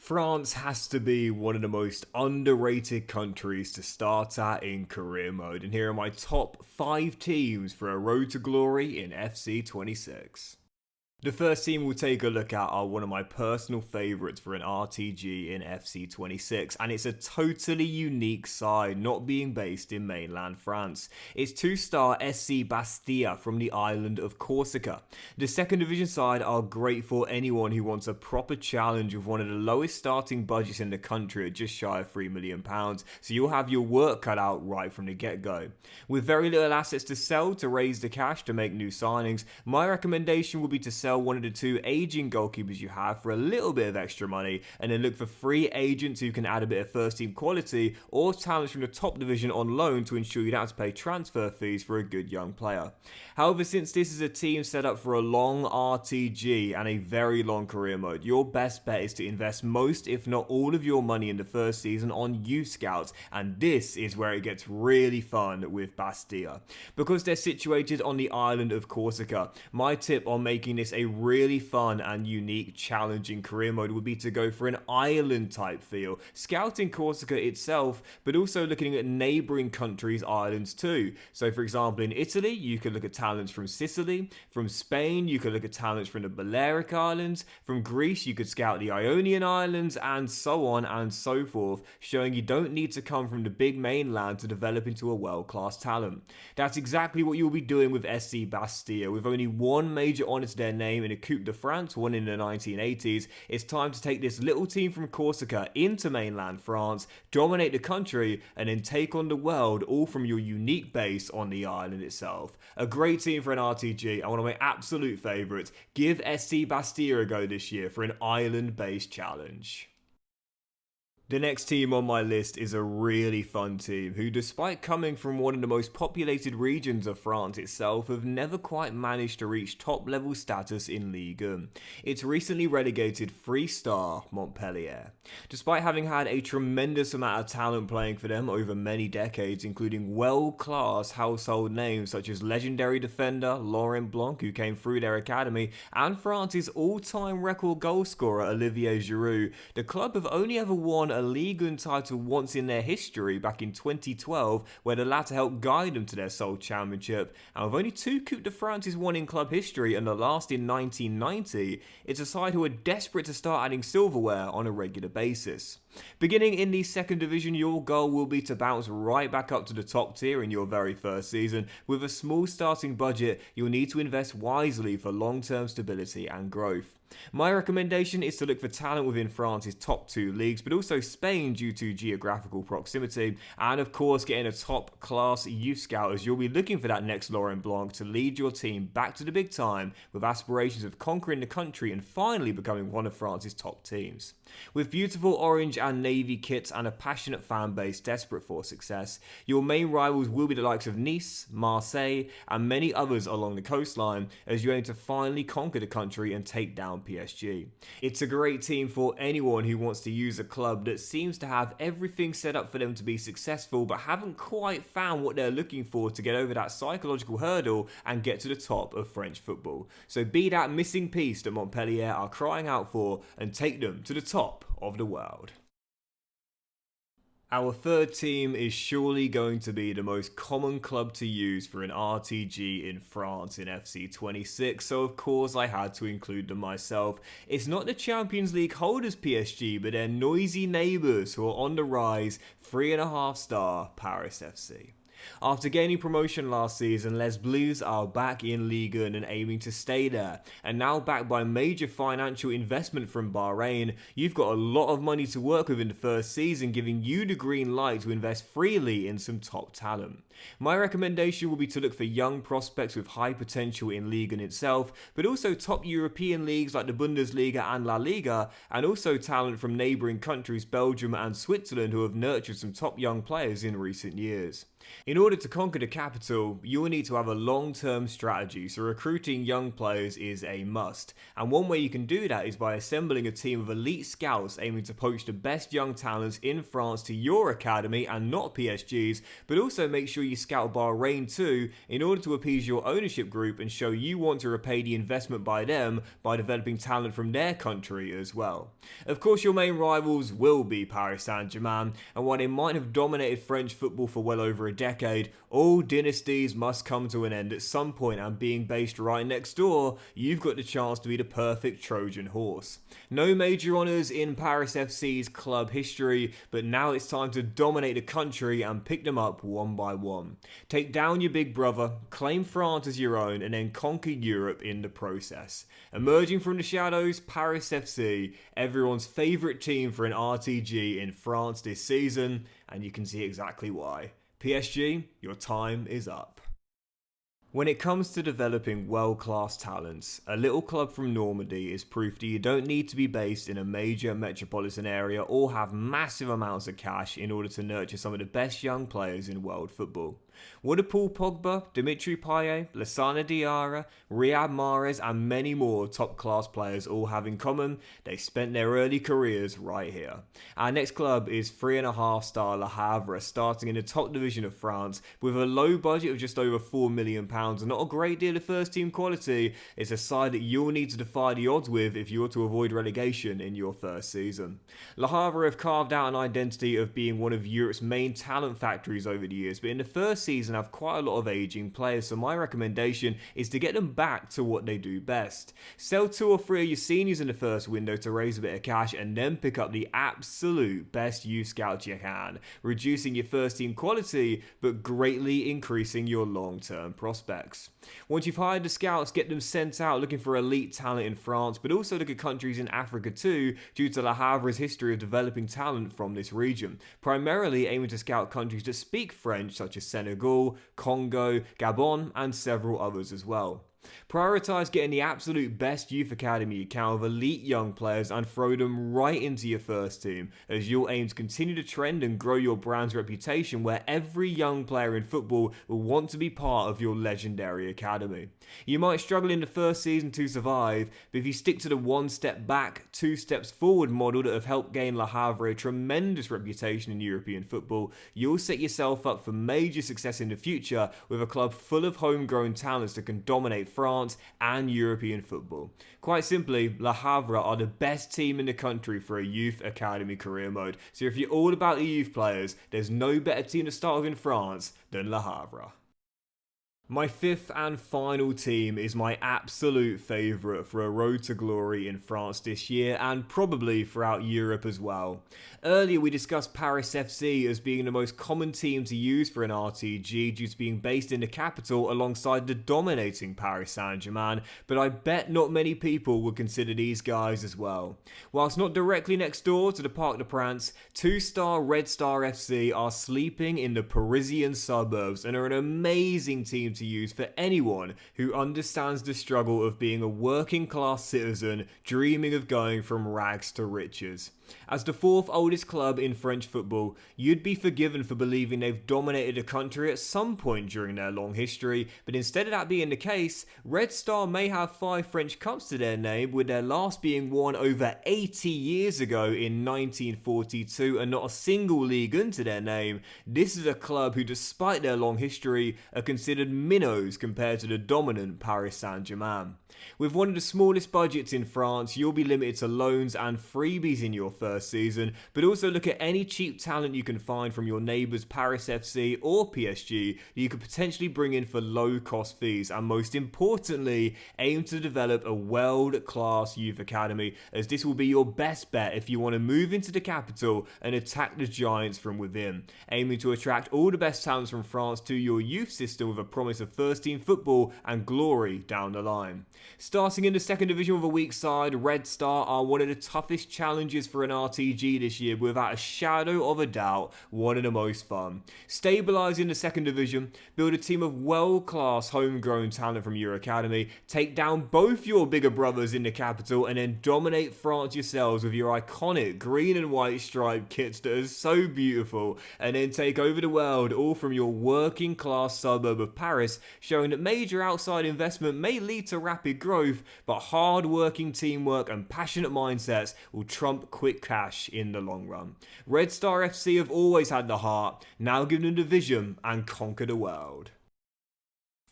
France has to be one of the most underrated countries to start at in career mode, and here are my top 5 teams for a road to glory in FC26. The first team we'll take a look at are one of my personal favourites for an RTG in FC26, and it's a totally unique side not being based in mainland France. It's 2-star SC Bastia from the island of Corsica. The second division side are great for anyone who wants a proper challenge with one of the lowest starting budgets in the country at just shy of £3 million, so you'll have your work cut out right from the get-go. With very little assets to sell to raise the cash to make new signings, my recommendation would be to sell one of the 2 aging goalkeepers you have for a little bit of extra money, and then look for free agents who can add a bit of first team quality or talents from the top division on loan to ensure you don't have to pay transfer fees for a good young player. However, since this is a team set up for a long RTG and a very long career mode, your best bet is to invest most if not all of your money in the first season on youth scouts, and this is where it gets really fun with Bastia. Because they're situated on the island of Corsica, my tip on making this a really fun and unique challenging career mode would be to go for an island type feel, scouting Corsica itself, but also looking at neighbouring countries' islands too. So for example, in Italy you could look at talents from Sicily, from Spain you could look at talents from the Balearic Islands, from Greece you could scout the Ionian Islands, and so on and so forth, showing you don't need to come from the big mainland to develop into a world-class talent. That's exactly what you'll be doing with SC Bastia. With only one major honour to their name in a Coupe de France won in the 1980s, it's time to take this little team from Corsica into mainland France, dominate the country, and then take on the world, all from your unique base on the island itself. A great team for an RTG and one of my absolute favourites. Give SC Bastia a go this year for an island-based challenge. The next team on my list is a really fun team who, despite coming from one of the most populated regions of France itself, have never quite managed to reach top level status in Ligue 1. It's recently relegated 3-star Montpellier. Despite having had a tremendous amount of talent playing for them over many decades, including world-class household names such as legendary defender Laurent Blanc, who came through their academy, and France's all-time record goal scorer Olivier Giroud, the club have only ever won a Ligue 1 title once in their history back in 2012, where the latter helped guide them to their sole championship, and with only 2 Coupe de France's won in club history and the last in 1990, it's a side who are desperate to start adding silverware on a regular basis. Beginning in the second division, your goal will be to bounce right back up to the top tier in your very first season. With a small starting budget, you'll need to invest wisely for long-term stability and growth. My recommendation is to look for talent within France's top 2 leagues, but also Spain due to geographical proximity, and of course getting a top class youth scout, as you'll be looking for that next Laurent Blanc to lead your team back to the big time with aspirations of conquering the country and finally becoming one of France's top teams. With beautiful orange and navy kits and a passionate fan base desperate for success, your main rivals will be the likes of Nice, Marseille, and many others along the coastline, as you aim to finally conquer the country and take down PSG. It's a great team for anyone who wants to use a club that seems to have everything set up for them to be successful, but haven't quite found what they're looking for to get over that psychological hurdle and get to the top of French football. So be that missing piece that Montpellier are crying out for and take them to the top of the world. Our third team is surely going to be the most common club to use for an RTG in France in FC26, so of course I had to include them myself. It's not the Champions League holders PSG, but their noisy neighbours who are on the rise, 3.5-star Paris FC. After gaining promotion last season, Les Bleus are back in Ligue 1 and aiming to stay there. And now backed by major financial investment from Bahrain, you've got a lot of money to work with in the first season, giving you the green light to invest freely in some top talent. My recommendation will be to look for young prospects with high potential in Ligue 1 itself, but also top European leagues like the Bundesliga and La Liga, and also talent from neighbouring countries Belgium and Switzerland who have nurtured some top young players in recent years. In order to conquer the capital, you will need to have a long-term strategy, so recruiting young players is a must. And one way you can do that is by assembling a team of elite scouts aiming to poach the best young talents in France to your academy and not PSG's, but also make sure you scout Bahrain too in order to appease your ownership group and show you want to repay the investment by them by developing talent from their country as well. Of course, your main rivals will be Paris Saint-Germain, and while they might have dominated French football for well over a decade, all dynasties must come to an end at some point, and being based right next door, you've got the chance to be the perfect Trojan horse. No major honours in Paris FC's club history, but now it's time to dominate the country and pick them up one by one. Take down your big brother, claim France as your own, and then conquer Europe in the process. Emerging from the shadows, Paris FC, everyone's favourite team for an RTG in France this season, and you can see exactly why. PSG, your time is up. When it comes to developing world-class talents, a little club from Normandy is proof that you don't need to be based in a major metropolitan area or have massive amounts of cash in order to nurture some of the best young players in world football. What do Paul Pogba, Dimitri Payet, Lassana Diarra, Riyad Mahrez and many more top-class players all have in common? They spent their early careers right here. Our next club is 3.5-star Le Havre, starting in the top division of France with a low budget of just over £4 million and not a great deal of first-team quality. It's a side that you'll need to defy the odds with if you're to avoid relegation in your first season. Le Havre have carved out an identity of being one of Europe's main talent factories over the years, but in the first season have quite a lot of aging players, so my recommendation is to get them back to what they do best. Sell 2 or 3 of your seniors in the first window to raise a bit of cash and then pick up the absolute best youth scouts you can, reducing your first team quality but greatly increasing your long-term prospects. Once you've hired the scouts, get them sent out looking for elite talent in France, but also look at countries in Africa too, due to Le Havre's history of developing talent from this region, primarily aiming to scout countries that speak French such as Senegal, Congo, Gabon and several others as well. Prioritise getting the absolute best youth academy you can with elite young players and throw them right into your first team, as you'll aim to continue the trend and grow your brand's reputation where every young player in football will want to be part of your legendary academy. You might struggle in the first season to survive, but if you stick to the 1 step back, 2 steps forward model that have helped gain Le Havre a tremendous reputation in European football, you'll set yourself up for major success in the future with a club full of homegrown talents that can dominate France and European football. Quite simply, Le Havre are the best team in the country for a youth academy career mode. So if you're all about the youth players, there's no better team to start with in France than Le Havre. My 5th and final team is my absolute favourite for a road to glory in France this year and probably throughout Europe as well. Earlier we discussed Paris FC as being the most common team to use for an RTG due to being based in the capital alongside the dominating Paris Saint-Germain, but I bet not many people would consider these guys as well. Whilst not directly next door to the Parc des Princes, 2-star Red Star FC are sleeping in the Parisian suburbs and are an amazing team to use for anyone who understands the struggle of being a working class citizen dreaming of going from rags to riches. As the 4th oldest club in French football, you'd be forgiven for believing they've dominated the country at some point during their long history, but instead of that being the case, Red Star may have 5 French Cups to their name, with their last being won over 80 years ago in 1942 and not a single league into their name. This is a club who, despite their long history, are considered minnows compared to the dominant Paris Saint-Germain. With one of the smallest budgets in France, you'll be limited to loans and freebies in your first season, but also look at any cheap talent you can find from your neighbours Paris FC or PSG that you could potentially bring in for low cost fees, and most importantly, aim to develop a world-class youth academy, as this will be your best bet if you want to move into the capital and attack the giants from within, aiming to attract all the best talents from France to your youth system with a promise promise of first team football and glory down the line. Starting in the second division with a weak side, Red Star are one of the toughest challenges for an RTG this year, without a shadow of a doubt one of the most fun. Stabilise in the second division, build a team of world-class homegrown talent from your academy, take down both your bigger brothers in the capital, and then dominate France yourselves with your iconic green and white striped kits that are so beautiful, and then take over the world all from your working class suburb of Paris, showing that major outside investment may lead to rapid growth, but hard working teamwork and passionate mindsets will trump quick cash in the long run. Red Star FC have always had the heart, now give them the vision and conquer the world.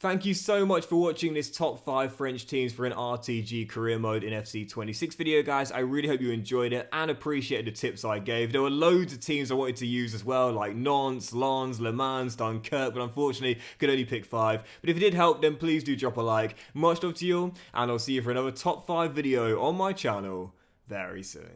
Thank you so much for watching this top 5 French teams for an RTG career mode in FC 26 video, guys. I really hope you enjoyed it and appreciated the tips I gave. There were loads of teams I wanted to use as well, like Nantes, Lens, Le Mans, Dunkirk, but unfortunately could only pick 5. But if it did help, then please do drop a like. Much love to you all, and I'll see you for another top 5 video on my channel very soon.